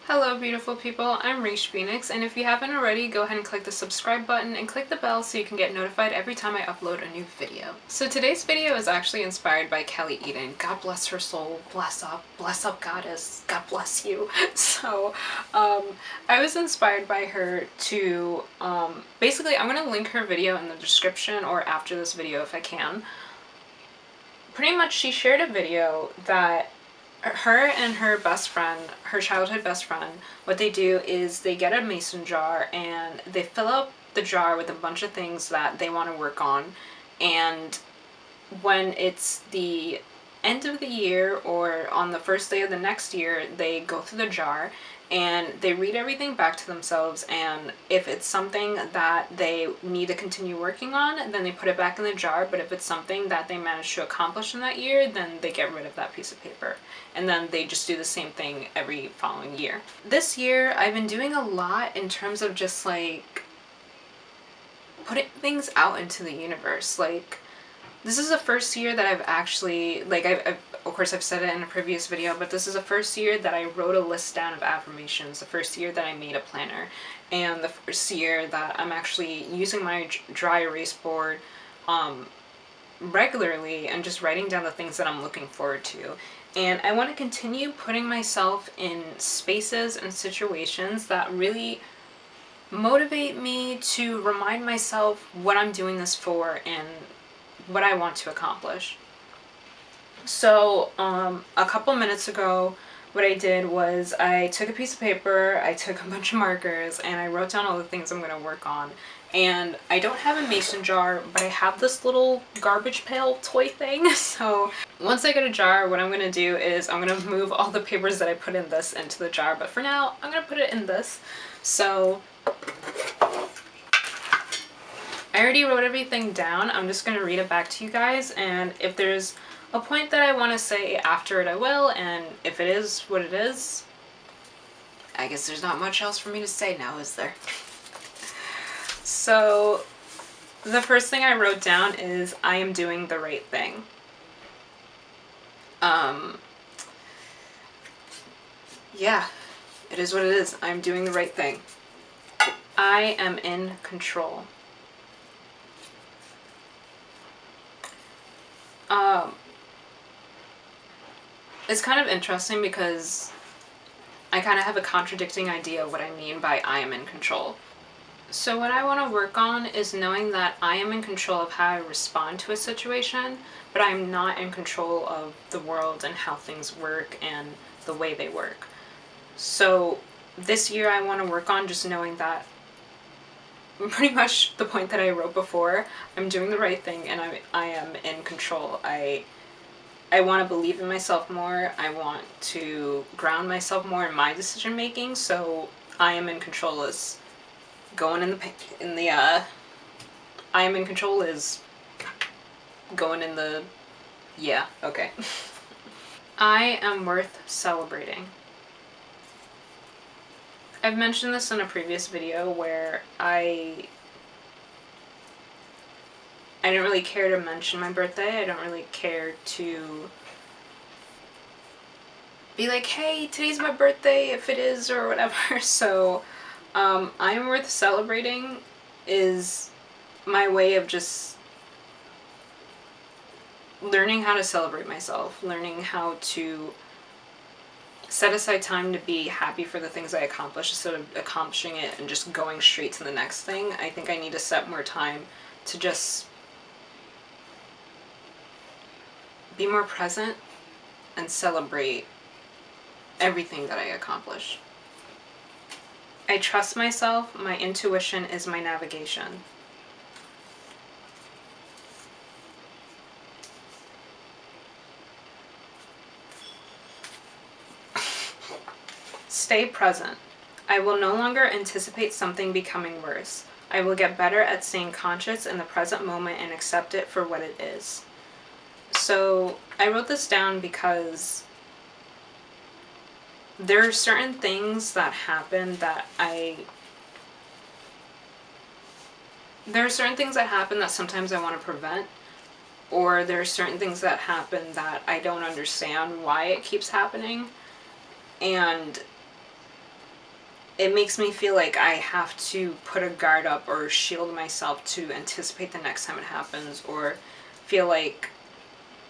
Hello beautiful people, I'm RaishPhoenix, and if you haven't already, go ahead and click the subscribe button and click the bell so you can get notified every time I upload a new video. So today's video is actually inspired by Kelly Eden. God bless her soul, bless up goddess, God bless you. So I was inspired by her to, basically I'm going to link her video in the description or after this video if I can. Pretty much she shared a video that her and her best friend, her childhood best friend, what they do is they get a mason jar and they fill up the jar with a bunch of things that they want to work on, and when it's the end of the year or on the first day of the next year, they go through the jar and they read everything back to themselves, and if it's something that they need to continue working on, then they put it back in the jar, but if it's something that they managed to accomplish in that year, then they get rid of that piece of paper. And then they just do the same thing every following year. This year, I've been doing a lot in terms of just like putting things out into the universe. Like, this is the first year that I've actually, like, of course I've said it in a previous video, but this is the first year that I wrote a list down of affirmations, the first year that I made a planner, and the first year that I'm actually using my dry erase board regularly and just writing down the things that I'm looking forward to. And I want to continue putting myself in spaces and situations that really motivate me to remind myself what I'm doing this for and what I want to accomplish. So a couple minutes ago, what I did was I took a piece of paper, I took a bunch of markers, and I wrote down all the things I'm going to work on. And I don't have a mason jar, but I have this little garbage pail toy thing. So once I get a jar, what I'm going to do is I'm going to move all the papers that I put in this into the jar. But for now, I'm going to put it in this. So I already wrote everything down. I'm just going to read it back to you guys, and if there's a point that I want to say after it, I will, and if it is what it is, I guess there's not much else for me to say now, is there? So the first thing I wrote down is I am doing the right thing. Yeah, it is what it is. I'm doing the right thing. I am in control. It's kind of interesting because I kind of have a contradicting idea of what I mean by I am in control. So what I want to work on is knowing that I am in control of how I respond to a situation, but I'm not in control of the world and how things work and the way they work. So this year I want to work on just knowing that pretty much the point that I wrote before, I'm doing the right thing and I am in control. I want to believe in myself more. I want to ground myself more in my decision making. So I am in control is going I am in control is going in the, yeah, okay. I am worth celebrating. I've mentioned this in a previous video where I didn't really care to mention my birthday. I don't really care to be like, hey, today's my birthday, if it is, or whatever. So I am worth celebrating is my way of just learning how to celebrate myself, learning how to set aside time to be happy for the things I accomplish instead of accomplishing it and just going straight to the next thing. I think I need to set more time to just be more present and celebrate everything that I accomplish. I trust myself. My intuition is my navigation. Stay present. I will no longer anticipate something becoming worse. I will get better at staying conscious in the present moment and accept it for what it is. So I wrote this down because there are certain things that happen that sometimes I want to prevent, or there are certain things that happen that I don't understand why it keeps happening, and it makes me feel like I have to put a guard up or shield myself to anticipate the next time it happens, or feel like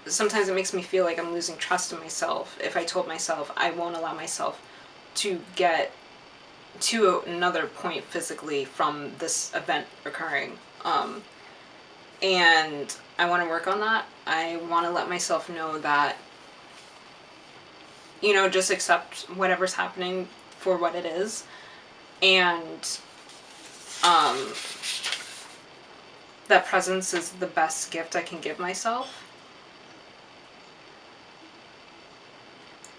sometimes it makes me feel like I'm losing trust in myself if I told myself I won't allow myself to get to another point physically from this event occurring. And I want to work on that. I want to let myself know that, you know, just accept whatever's happening for what it is. And that presence is the best gift I can give myself.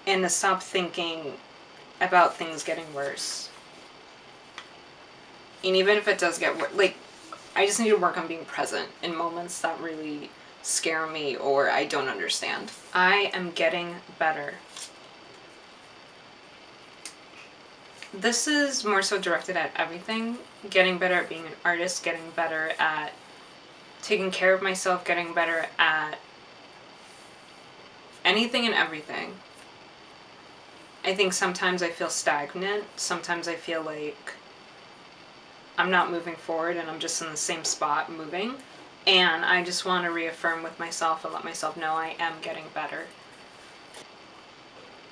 And to stop thinking about things getting worse. And even if it does get worse, like, I just need to work on being present in moments that really scare me or I don't understand. I am getting better. This is more so directed at everything. Getting better at being an artist, getting better at taking care of myself, getting better at anything and everything. I think sometimes I feel stagnant. Sometimes I feel like I'm not moving forward and I'm just in the same spot moving. And I just want to reaffirm with myself and let myself know I am getting better.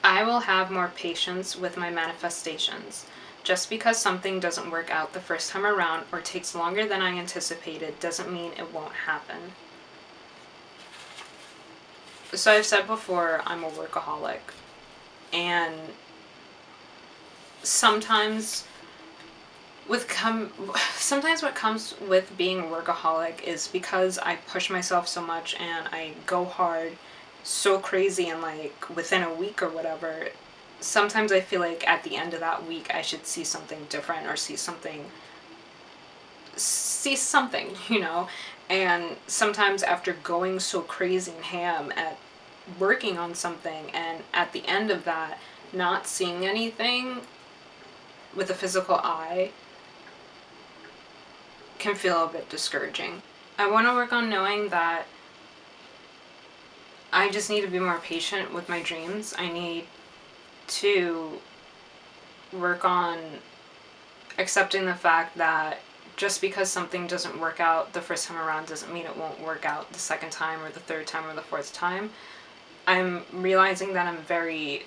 I will have more patience with my manifestations. Just because something doesn't work out the first time around or takes longer than I anticipated doesn't mean it won't happen. So I've said before, I'm a workaholic. And sometimes what comes with being a workaholic is because I push myself so much and I go hard so crazy, and like within a week or whatever, sometimes I feel like at the end of that week I should see something different or see something, you know. And sometimes after going so crazy and ham at working on something and at the end of that not seeing anything with a physical eye can feel a bit discouraging. I want to work on knowing that I just need to be more patient with my dreams. I need to work on accepting the fact that just because something doesn't work out the first time around doesn't mean it won't work out the second time or the third time or the fourth time. I'm realizing that I'm very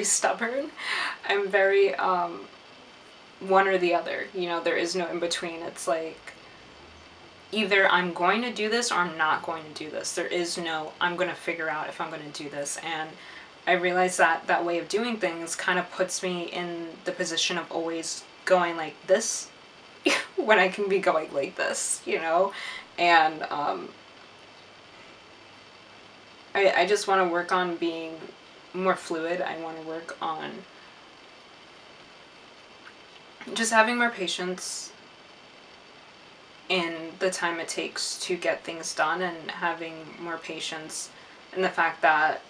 stubborn. I'm very one or the other, you know. There is no in between. It's like either I'm going to do this or I'm not going to do this. There is no I'm going to figure out if I'm going to do this. And I realize that that way of doing things kind of puts me in the position of always going like this when I can be going like this, you know. And I just want to work on being more fluid. I want to work on just having more patience in the time it takes to get things done, and having more patience in the fact that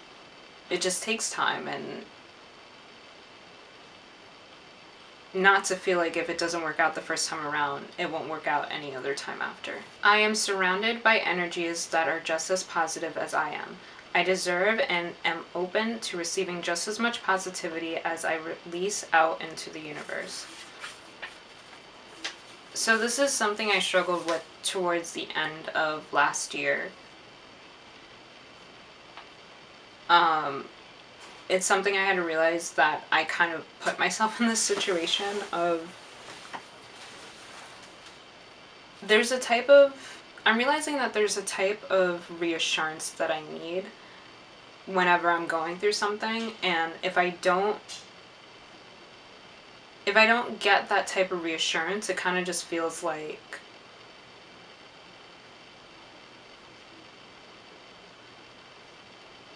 it just takes time, and not to feel like if it doesn't work out the first time around, it won't work out any other time after. I am surrounded by energies that are just as positive as I am. I deserve and am open to receiving just as much positivity as I release out into the universe. So this is something I struggled with towards the end of last year. It's something I had to realize that I kind of put myself in this situation of I'm realizing that there's a type of reassurance that I need whenever I'm going through something, and if I don't get that type of reassurance, it kind of just feels like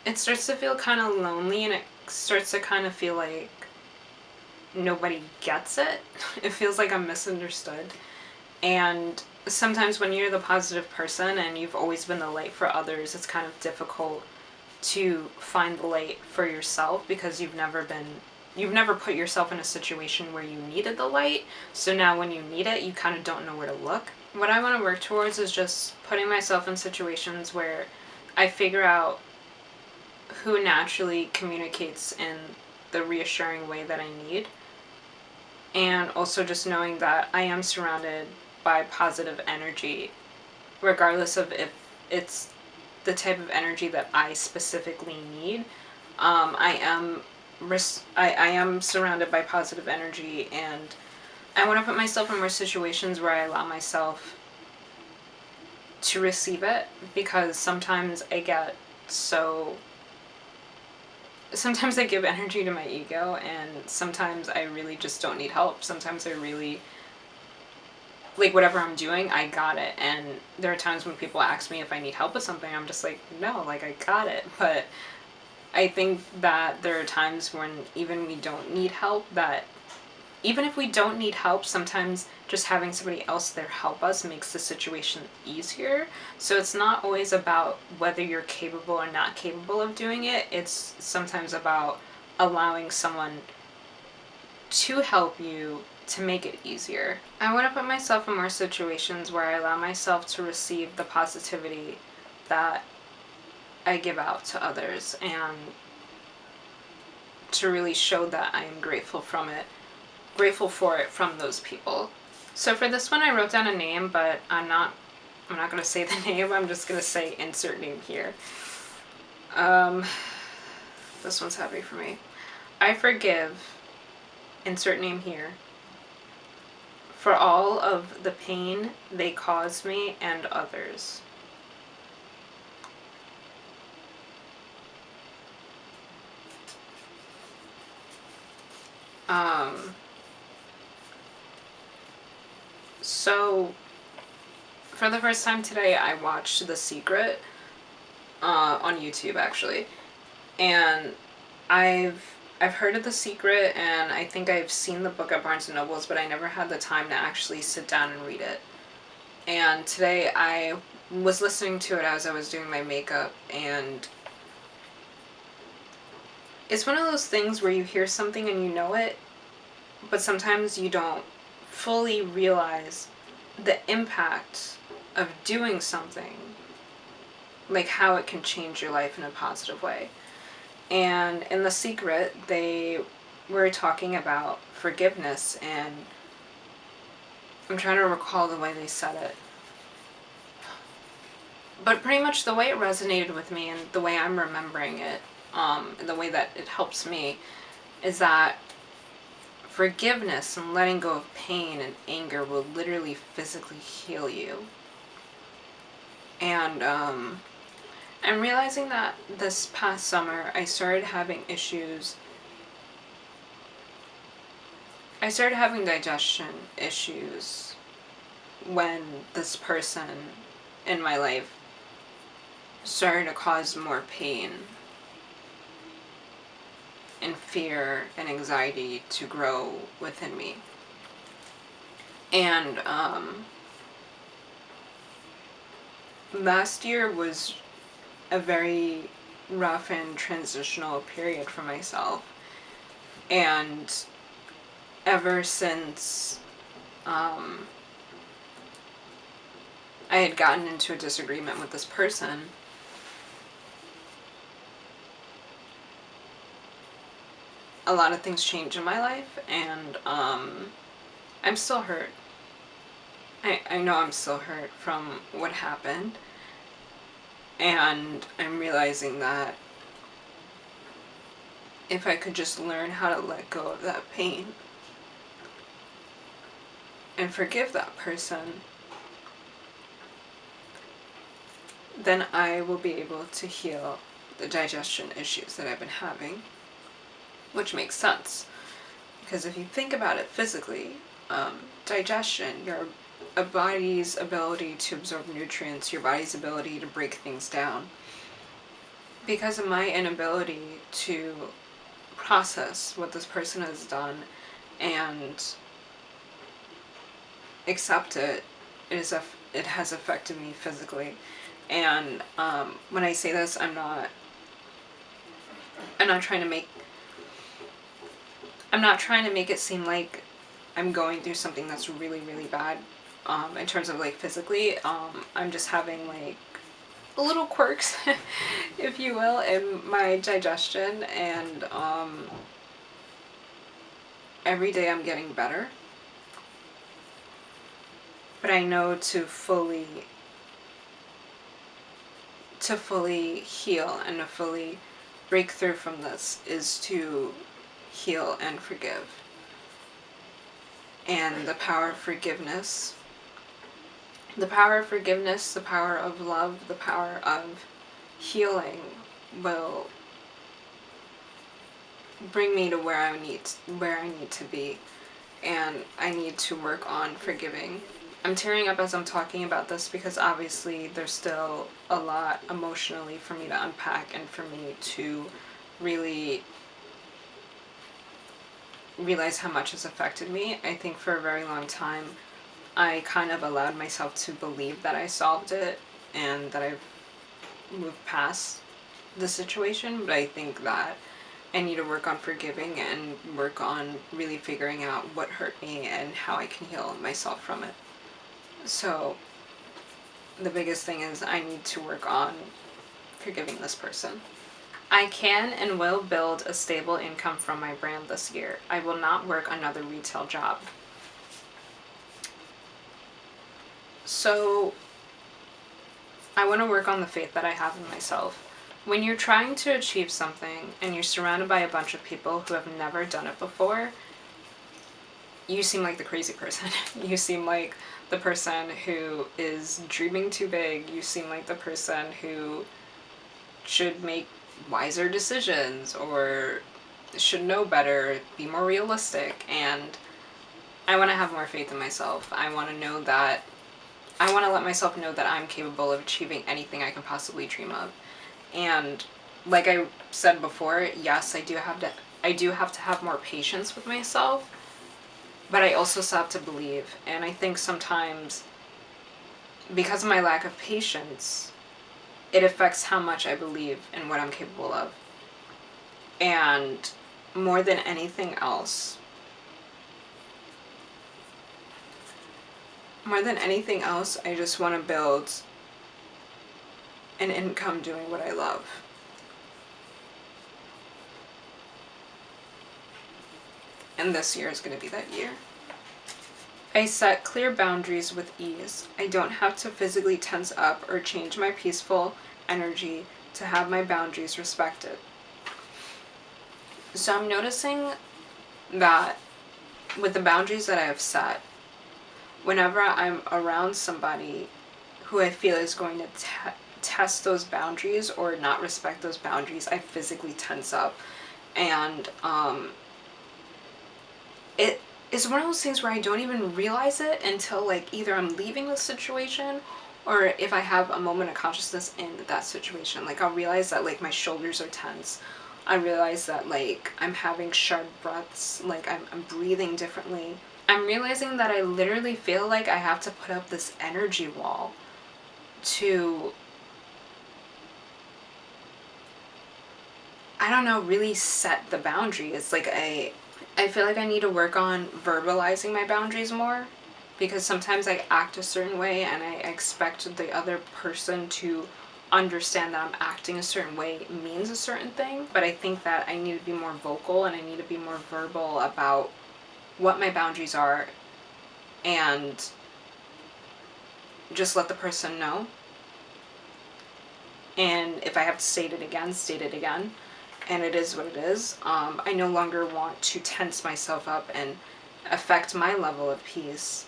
it starts to feel kind of lonely, and it starts to kind of feel like nobody gets it. It feels like I'm misunderstood. And sometimes when you're the positive person and you've always been the light for others, it's kind of difficult to find the light for yourself, because you've never put yourself in a situation where you needed the light. So now when you need it, you kind of don't know where to look. What I want to work towards is just putting myself in situations where I figure out who naturally communicates in the reassuring way that I need. And also just knowing that I am surrounded by positive energy, regardless of if it's the type of energy that I specifically need. I am surrounded by positive energy, and I want to put myself in more situations where I allow myself to receive it, because sometimes I give energy to my ego, and sometimes I really just don't need help. Sometimes I really, like, whatever I'm doing, I got it. And there are times when people ask me if I need help with something, I'm just like, no, like, I got it. But I think that there are times when even if we don't need help, sometimes just having somebody else there help us makes the situation easier. So it's not always about whether you're capable or not capable of doing it. It's sometimes about allowing someone to help you to make it easier. I want to put myself in more situations where I allow myself to receive the positivity that I give out to others, and to really show that I am grateful for it from those people. So for this one, I wrote down a name, but I'm not going to say the name. I'm just going to say insert name here. This one's heavy for me. I forgive, insert name here, for all of the pain they caused me and others. So for the first time today, I watched The Secret on YouTube, actually, and I've heard of The Secret, and I think I've seen the book at Barnes & Noble's, but I never had the time to actually sit down and read it. And today I was listening to it as I was doing my makeup, and it's one of those things where you hear something and you know it, but sometimes you don't fully realize the impact of doing something, like how it can change your life in a positive way. And in The Secret, they were talking about forgiveness, and I'm trying to recall the way they said it. But pretty much the way it resonated with me, and the way I'm remembering it, and the way that it helps me, is that forgiveness and letting go of pain and anger will literally physically heal you. And I'm realizing that this past summer I started having digestion issues when this person in my life started to cause more pain and fear and anxiety to grow within me. And last year was a very rough and transitional period for myself, and ever since I had gotten into a disagreement with this person, a lot of things changed in my life, and I'm still hurt. I know I'm still hurt from what happened, and I'm realizing that if I could just learn how to let go of that pain and forgive that person, then I will be able to heal the digestion issues that I've been having. Which makes sense, because if you think about it physically, digestion, your body's ability to absorb nutrients, your body's ability to break things down. Because of my inability to process what this person has done and accept it, it has affected me physically. And when I say this, I'm not trying to make it seem like I'm going through something that's really, really bad in terms of like physically. I'm just having like little quirks, if you will, in my digestion, and every day I'm getting better. But I know to fully heal and to fully break through from this is to heal and forgive. And the power of forgiveness, the power of love, the power of healing will bring me to where I need to be. And I need to work on forgiving. I'm tearing up as I'm talking about this because obviously there's still a lot emotionally for me to unpack and for me to really realize how much has affected me. I think for a very long time I kind of allowed myself to believe that I solved it and that I've moved past the situation, but I think that I need to work on forgiving and work on really figuring out what hurt me and how I can heal myself from it. So the biggest thing is I need to work on forgiving this person. I can and will build a stable income from my brand this year. I will not work another retail job. So I want to work on the faith that I have in myself. When you're trying to achieve something and you're surrounded by a bunch of people who have never done it before, you seem like the crazy person. You seem like the person who is dreaming too big. You seem like the person who should make wiser decisions or should know better, be more realistic. And I want to have more faith in myself. I want to let myself know that I'm capable of achieving anything I can possibly dream of. And like I said before, yes, I do have to have more patience with myself, but I also still have to believe. And I think sometimes because of my lack of patience, it affects how much I believe in what I'm capable of. And more than anything else, I just want to build an income doing what I love. And this year is going to be that year. I set clear boundaries with ease. I don't have to physically tense up or change my peaceful energy to have my boundaries respected. So I'm noticing that with the boundaries that I have set, whenever I'm around somebody who I feel is going to test those boundaries or not respect those boundaries, I physically tense up. And it is one of those things where I don't even realize it until like either I'm leaving the situation or if I have a moment of consciousness in that situation. Like I'll realize that like my shoulders are tense. I realize that like I'm having sharp breaths, like I'm breathing differently. I'm realizing that I literally feel like I have to put up this energy wall to, I don't know, really set the boundary. It's like I feel like I need to work on verbalizing my boundaries more, because sometimes I act a certain way and I expect the other person to understand that I'm acting a certain way means a certain thing. But I think that I need to be more vocal and I need to be more verbal about what my boundaries are and just let the person know. And if I have to state it again, state it again. And it is what it is. I no longer want to tense myself up and affect my level of peace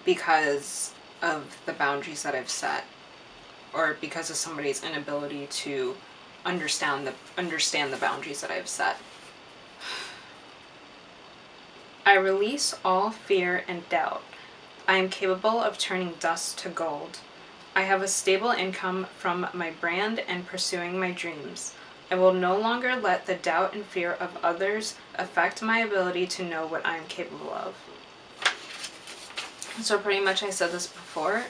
because of the boundaries that I've set, or because of somebody's inability to understand the boundaries that I've set. I release all fear and doubt. I am capable of turning dust to gold. I have a stable income from my brand and pursuing my dreams. I will no longer let the doubt and fear of others affect my ability to know what I am capable of. So pretty much I said this before.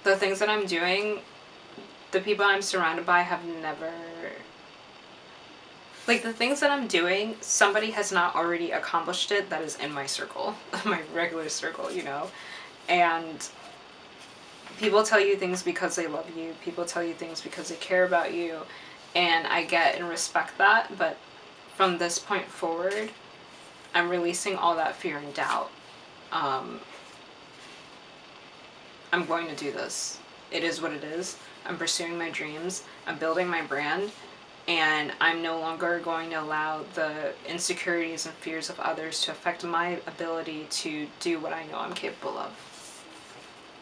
The things that I'm doing, the people I'm surrounded by have never... Like, the things that I'm doing, somebody has not already accomplished it that is in my circle, my regular circle, you know? And people tell you things because they love you. People tell you things because they care about you. And I get and respect that, but from this point forward, I'm releasing all that fear and doubt. I'm going to do this. It is what it is. I'm pursuing my dreams. I'm building my brand. And I'm no longer going to allow the insecurities and fears of others to affect my ability to do what I know I'm capable of.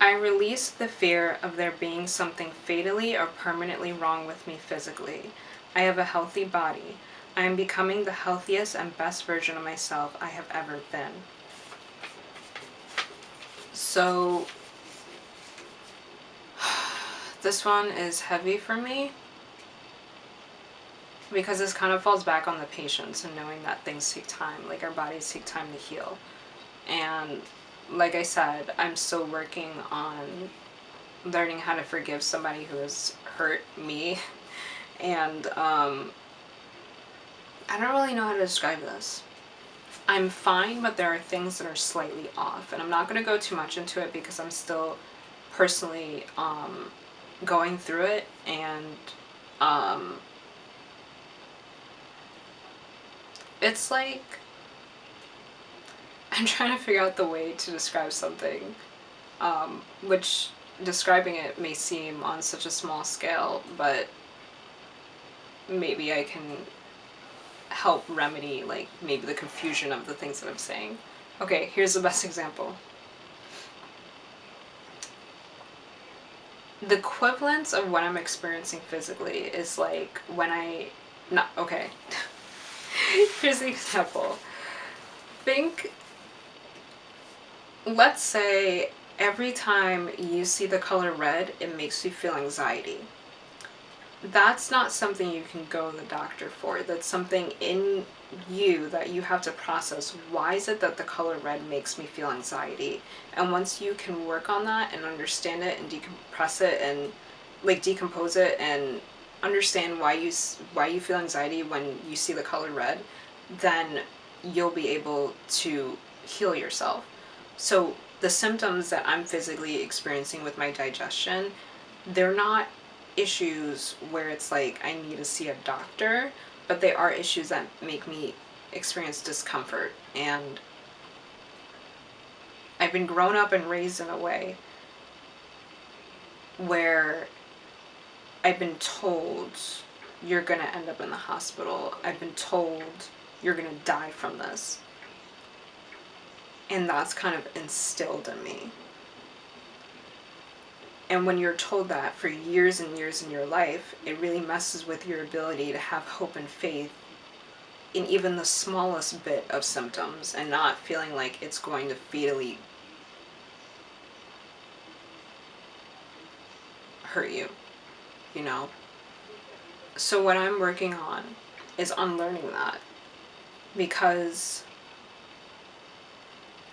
I release the fear of there being something fatally or permanently wrong with me physically. I have a healthy body. I am becoming the healthiest and best version of myself I have ever been. So this one is heavy for me because this kind of falls back on the patience and knowing that things take time, like our bodies take time to heal. And like I said, I'm still working on learning how to forgive somebody who has hurt me. And I don't really know how to describe this. I'm fine, but there are things that are slightly off. And I'm not going to go too much into it because I'm still personally going through it. And it's like I'm trying to figure out the way to describe something, which describing it may seem on such a small scale, but maybe I can help remedy, like, maybe the confusion of the things that I'm saying. Okay, here's the best example. The equivalence of what I'm experiencing physically is like when okay. Here's the example. Let's say every time you see the color red, it makes you feel anxiety. That's not something you can go to the doctor for. That's something in you that you have to process. Why is it that the color red makes me feel anxiety? And once you can work on that and understand it and decompress it and like decompose it and understand why you feel anxiety when you see the color red, then you'll be able to heal yourself. So the symptoms that I'm physically experiencing with my digestion, they're not issues where it's like I need to see a doctor, but they are issues that make me experience discomfort. And I've been grown up and raised in a way where I've been told you're gonna end up in the hospital. I've been told you're gonna die from this. And that's kind of instilled in me. And when you're told that for years and years in your life, it really messes with your ability to have hope and faith in even the smallest bit of symptoms and not feeling like it's going to fatally hurt you, you know? So what I'm working on is unlearning that, because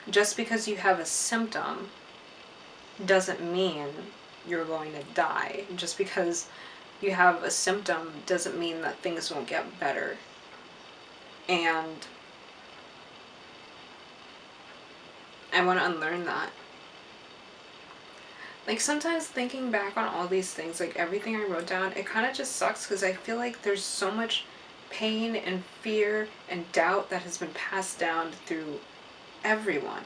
just because you have a symptom doesn't mean you're going to die. Just because you have a symptom doesn't mean that things won't get better. And I want to unlearn that. Like, sometimes thinking back on all these things, like everything I wrote down, it kind of just sucks because I feel like there's so much pain and fear and doubt that has been passed down through everyone.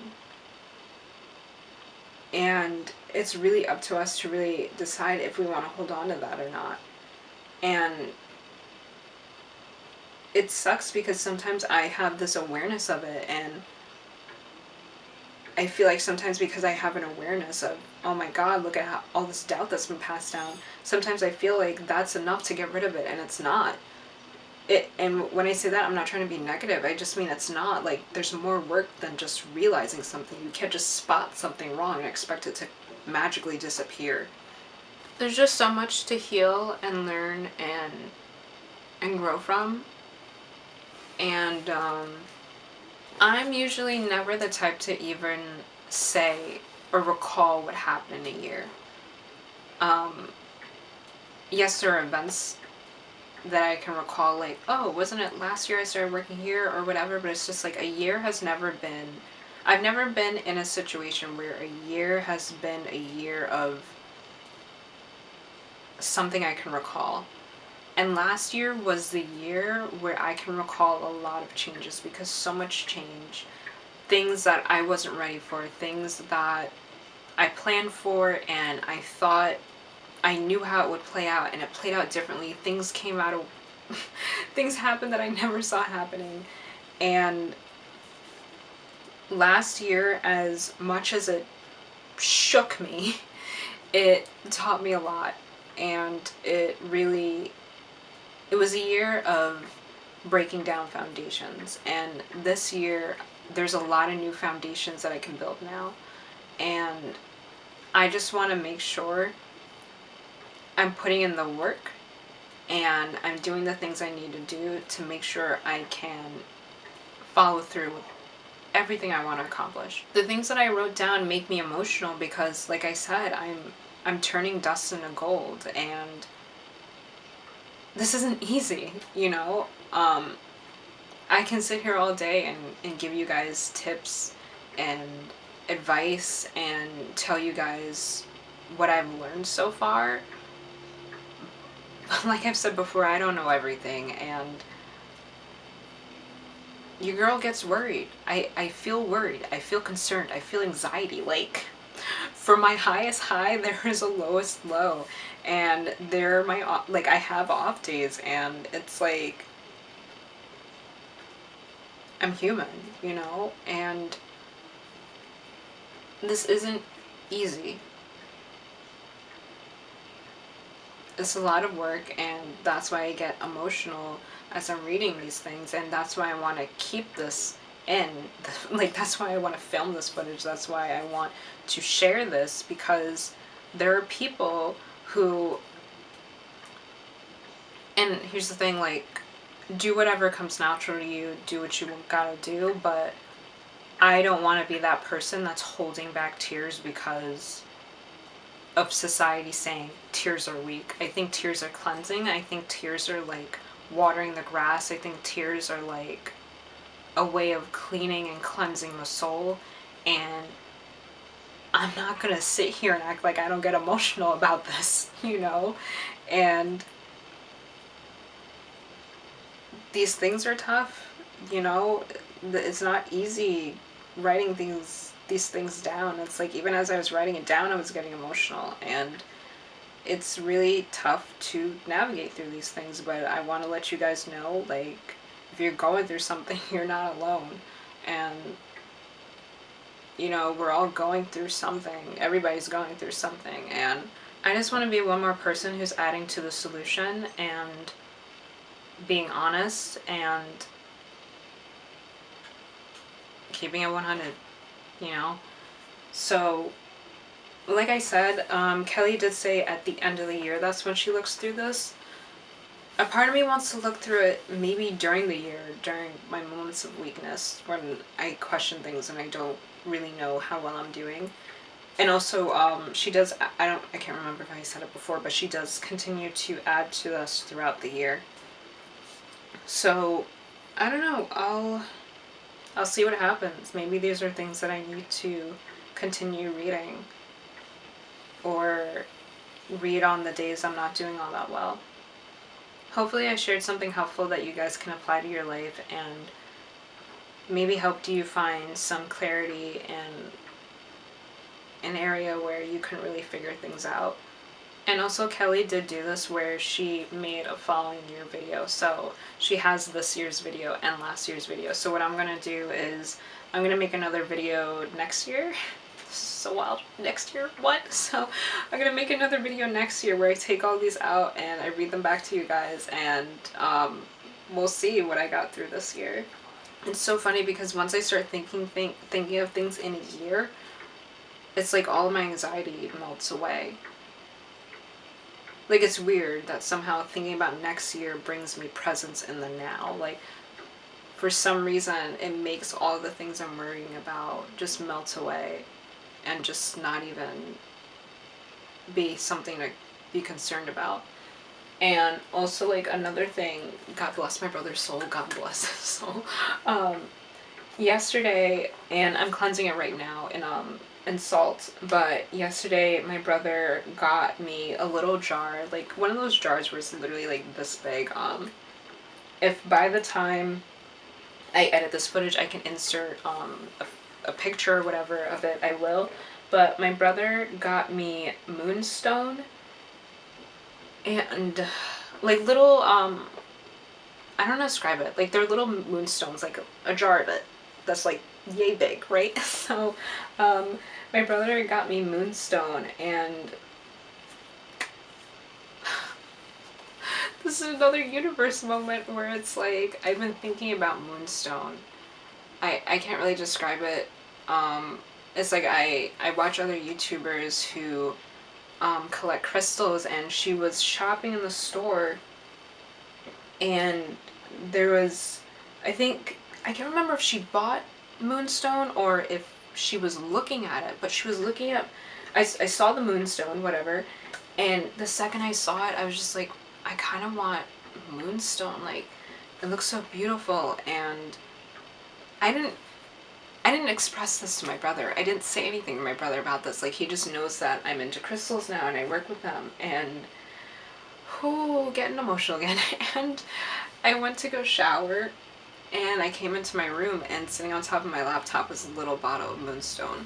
And it's really up to us to really decide if we want to hold on to that or not. And it sucks because sometimes I have this awareness of it, and I feel like sometimes because I have an awareness of, oh my God, look at all this doubt that's been passed down, sometimes I feel like that's enough to get rid of it, and it's not. And when I say that, I'm not trying to be negative. I just mean it's not. Like, there's more work than just realizing something. You can't just spot something wrong and expect it to magically disappear. There's just so much to heal and learn and grow from. And I'm usually never the type to even say or recall what happened in a year. Yes, there are events that I can recall, like, oh, wasn't it last year I started working here or whatever, but it's just like a year has never been, I've never been in a situation where a year has been a year of something I can recall. And last year was the year where I can recall a lot of changes, because so much change. Things that I wasn't ready for, things that I planned for and I thought I knew how it would play out, and it played out differently. Things came out of things happened that I never saw happening. And last year, as much as it shook me, it taught me a lot. And it was a year of breaking down foundations. And this year, there's a lot of new foundations that I can build now. And I just want to make sure I'm putting in the work and I'm doing the things I need to do to make sure I can follow through with everything I want to accomplish. The things that I wrote down make me emotional because, like I said, I'm turning dust into gold, and this isn't easy, you know? I can sit here all day and give you guys tips and advice and tell you guys what I've learned so far. But like I've said before, I don't know everything, and your girl gets worried. I feel worried. I feel concerned. I feel anxiety. Like, for my highest high, there is a lowest low. And they're my, like, I have off days, and it's like, I'm human, you know? And this isn't easy. It's a lot of work, and that's why I get emotional as I'm reading these things, and that's why I want to keep this in. Like, that's why I want to film this footage. That's why I want to share this, because there are people who, and here's the thing, like, do whatever comes natural to you, do what you gotta do, but I don't want to be that person that's holding back tears because of society saying tears are weak. I think tears are cleansing. I think tears are like watering the grass. I think tears are like a way of cleaning and cleansing the soul. And I'm not gonna sit here and act like I don't get emotional about this, you know? And these things are tough, you know? It's not easy writing these things down. It's like, even as I was writing it down, I was getting emotional, and it's really tough to navigate through these things. But I want to let you guys know, like, if you're going through something, you're not alone. And, you know, we're all going through something. Everybody's going through something. And I just want to be one more person who's adding to the solution and being honest and keeping it 100, you know? So, like I said, Kelly did say at the end of the year, that's when she looks through this. A part of me wants to look through it maybe during the year, during my moments of weakness, when I question things and I don't really know how well I'm doing. And also, she does, I can't remember if I said it before, but she does continue to add to this throughout the year. So, I don't know, I'll see what happens. Maybe these are things that I need to continue reading, or read on the days I'm not doing all that well. Hopefully I shared something helpful that you guys can apply to your life, and maybe helped you find some clarity in an area where you couldn't really figure things out. And also, Kelly did do this where she made a following year video. So she has this year's video and last year's video. So what I'm going to do is I'm going to make another video next year. This is so wild. Next year? What? So I'm going to make another video next year where I take all these out and I read them back to you guys, and we'll see what I got through this year. It's so funny because once I start thinking of things in a year, it's like all of my anxiety melts away. Like, it's weird that somehow thinking about next year brings me presence in the now. Like, for some reason, it makes all the things I'm worrying about just melt away and just not even be something to be concerned about. And also, like, another thing, God bless my brother's soul, God bless his soul. Yesterday, and I'm cleansing it right now in and salt. But yesterday my brother got me a little jar, like one of those jars where it's literally like this big. If by the time I edit this footage I can insert a picture or whatever of it, I will. But my brother got me moonstone and like little I don't know how to describe it. Like they're little moonstones, like a jar of it that's like yay big, right? So my brother got me moonstone, and this is another universe moment where it's like I've been thinking about moonstone. I can't really describe it. It's like I watch other YouTubers who collect crystals, and she was shopping in the store and there was, I can't remember if she bought moonstone or if she was looking at it, but she was looking at, I saw the moonstone, whatever, and the second I saw it I was just like, I kind of want moonstone, like it looks so beautiful. And I didn't express this to my brother. I didn't say anything to my brother about this. Like, he just knows that I'm into crystals now and I work with them. And, getting emotional again. And I went to go shower and I came into my room, and sitting on top of my laptop was a little bottle of moonstone.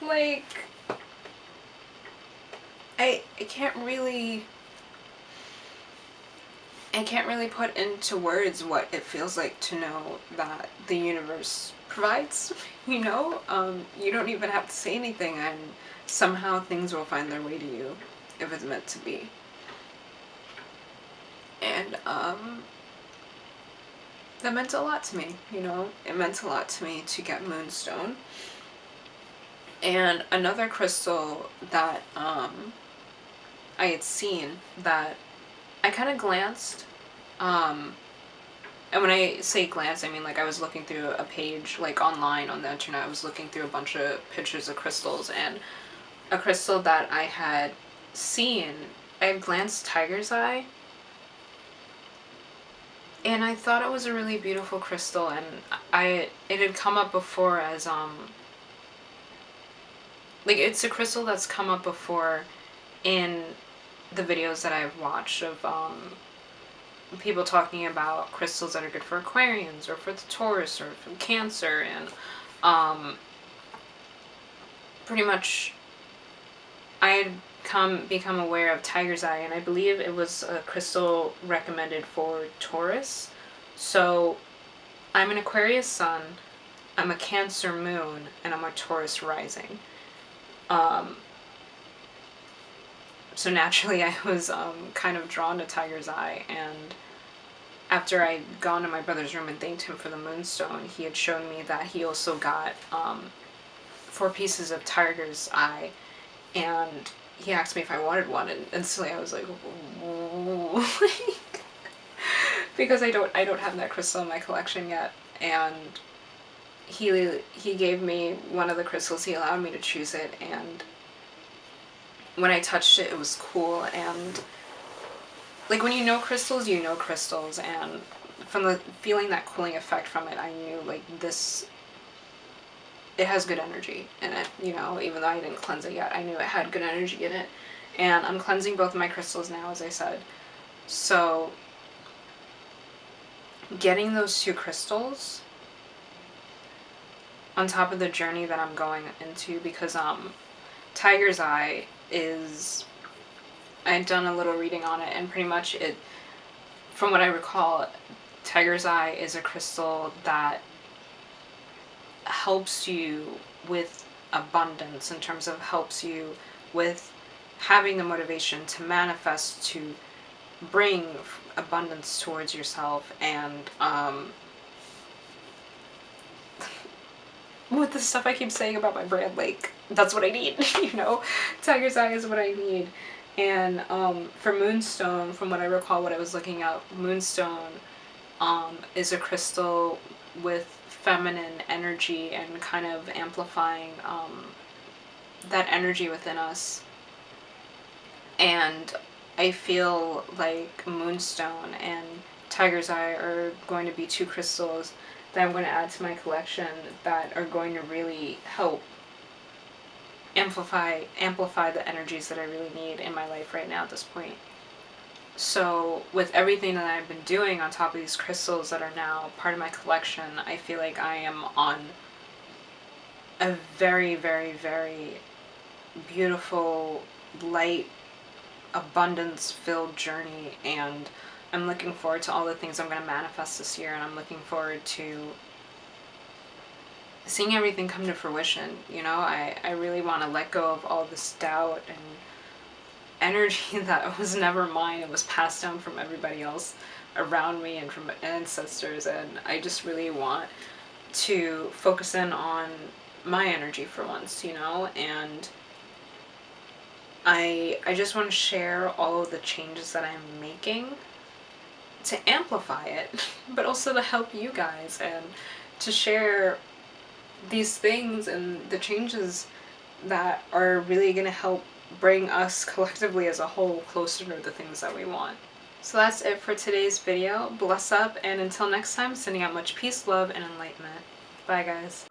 like, I can't really put into words what it feels like to know that the universe provides, you know? You don't even have to say anything, and somehow things will find their way to you if it's meant to be. And that meant a lot to me, you know? It meant a lot to me to get moonstone. And another crystal that I had seen that I kind of glanced, and when I say glance, I mean like I was looking through a page, like online on the internet, I was looking through a bunch of pictures of crystals, and a crystal that I had seen, I had glanced tiger's eye, and I thought it was a really beautiful crystal, and it had come up before as like, it's a crystal that's come up before in the videos that I've watched of people talking about crystals that are good for Aquarians or for the Taurus or for Cancer, and pretty much I had become aware of tiger's eye, and I believe it was a crystal recommended for Taurus. So I'm an Aquarius sun, I'm a Cancer moon, and I'm a Taurus rising. So naturally I was kind of drawn to tiger's eye, and after I'd gone to my brother's room and thanked him for the moonstone, he had shown me that he also got 4 pieces of tiger's eye, and he asked me if I wanted one, and instantly I was like, ooh. Because I don't have that crystal in my collection yet, and he gave me one of the crystals, he allowed me to choose it, and when I touched it, it was cool. And like, when you know crystals, and from the feeling that cooling effect from it, I knew like this, it has good energy in it, you know, even though I didn't cleanse it yet, I knew it had good energy in it. And I'm cleansing both of my crystals now, as I said. So getting those 2 crystals on top of the journey that I'm going into, because tiger's eye is, I'd done a little reading on it, and pretty much it, from what I recall, tiger's eye is a crystal that helps you with abundance, in terms of helps you with having the motivation to manifest, to bring abundance towards yourself, and with the stuff I keep saying about my brand, like, that's what I need, you know? Tiger's eye is what I need. And for moonstone, from what I recall, what I was looking up, moonstone is a crystal with feminine energy and kind of amplifying that energy within us. And I feel like moonstone and Tiger's Eye are going to be two crystals that I'm going to add to my collection that are going to really help amplify the energies that I really need in my life right now at this point. So with everything that I've been doing on top of these crystals that are now part of my collection, I feel like I am on a very, very, very beautiful, light, abundance-filled journey, and I'm looking forward to all the things I'm going to manifest this year, and I'm looking forward to seeing everything come to fruition. You know, I really want to let go of all this doubt and energy that was never mine. It was passed down from everybody else around me and from ancestors, and I just really want to focus in on my energy for once, you know, and I just want to share all of the changes that I'm making to amplify it, but also to help you guys and to share these things and the changes that are really going to help bring us collectively as a whole closer to the things that we want. So that's it for today's video. Bless up, and until next time, sending out much peace, love, and enlightenment. Bye guys.